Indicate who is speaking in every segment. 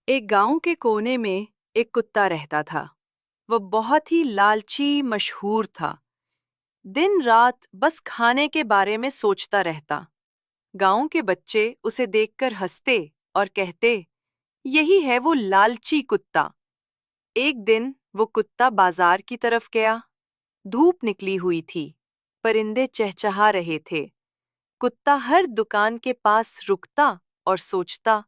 Speaker 1: एक गांव के कोने में एक कुत्ता रहता था। वो बहुत ही लालची मशहूर था। दिन रात बस खाने के बारे में सोचता रहता। गांव के बच्चे उसे देखकर हंसते और कहते, यही है वो लालची कुत्ता। एक दिन वो कुत्ता बाजार की तरफ गया। धूप निकली हुई थी। परिंदे चहचहा रहे थे। कुत्ता हर दुकान के पास रुकता और सोचता,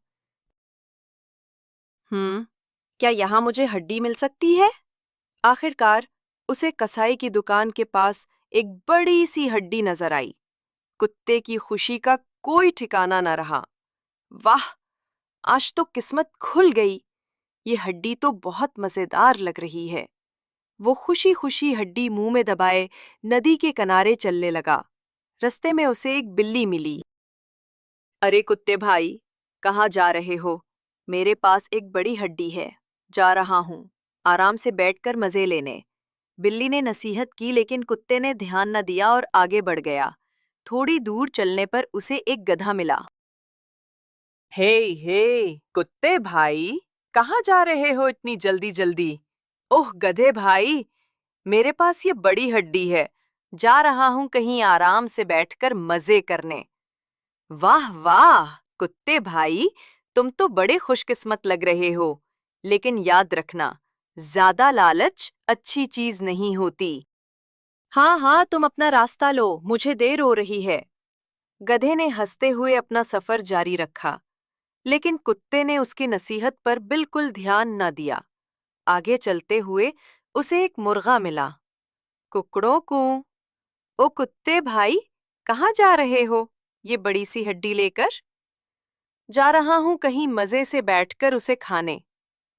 Speaker 1: क्या यहाँ मुझे हड्डी मिल सकती है? आखिरकार उसे कसाई की दुकान के पास एक बड़ी सी हड्डी नजर आई। कुत्ते की खुशी का कोई ठिकाना न रहा। वाह, आज तो किस्मत खुल गई। ये हड्डी तो बहुत मजेदार लग रही है। वो खुशी खुशी हड्डी मुंह में दबाए नदी के किनारे चलने लगा। रस्ते में उसे एक बिल्ली मिली। अरे कुत्ते भाई, कहाँ जा रहे हो? मेरे पास एक बड़ी हड्डी है। जा रहा हूँ, आराम से बैठकर मजे लेने। बिल्ली ने नसीहत की, लेकिन कुत्ते ने ध्यान न दिया और आगे बढ़ गया। थोड़ी दूर चलने पर उसे एक गधा मिला। हे हे कुत्ते भाई, कहाँ जा रहे हो इतनी जल्दी जल्दी? ओह गधे भाई, मेरे पास ये बड़ी हड्डी है। जा रहा हूँ कहीं आराम से बैठकर मजे करने। वाह वाह कुत्ते भाई, तुम तो बड़े खुशकिस्मत लग रहे हो। लेकिन याद रखना, ज्यादा लालच अच्छी चीज नहीं होती। हाँ हाँ, तुम अपना रास्ता लो, मुझे देर हो रही है। गधे ने हंसते हुए अपना सफर जारी रखा, लेकिन कुत्ते ने उसकी नसीहत पर बिल्कुल ध्यान न दिया। आगे चलते हुए उसे एक मुर्गा मिला। कुकड़ों को, ओ कुत्ते भाई, कहाँ जा रहे हो ये बड़ी सी हड्डी लेकर? जा रहा हूँ कहीं मजे से बैठकर उसे खाने।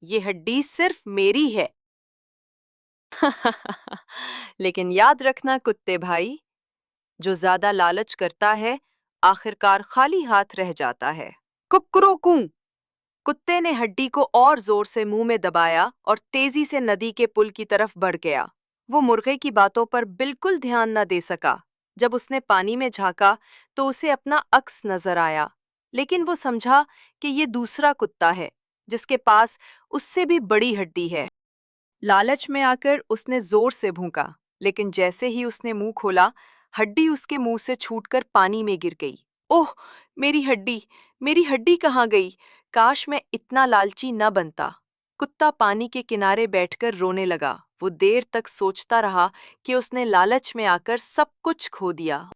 Speaker 1: ये हड्डी सिर्फ मेरी है। लेकिन याद रखना कुत्ते भाई, जो ज्यादा लालच करता है आखिरकार खाली हाथ रह जाता है। कुकरोकू, कुत्ते ने हड्डी को और जोर से मुंह में दबाया और तेजी से नदी के पुल की तरफ बढ़ गया। वो मुर्गे की बातों पर बिल्कुल ध्यान न दे सका। जब उसने पानी में झांका तो उसे अपना अक्स नजर आया, लेकिन वो समझा कि ये दूसरा कुत्ता है जिसके पास उससे भी बड़ी हड्डी है। लालच में आकर उसने जोर से भूंका, लेकिन जैसे ही उसने मुंह खोला, हड्डी उसके मुंह से छूटकर पानी में गिर गई। ओह, मेरी हड्डी, मेरी हड्डी कहाँ गई? काश मैं इतना लालची न बनता। कुत्ता पानी के किनारे बैठकर रोने लगा। वो देर तक सोचता रहा कि उसने लालच में आकर सब कुछ खो दिया।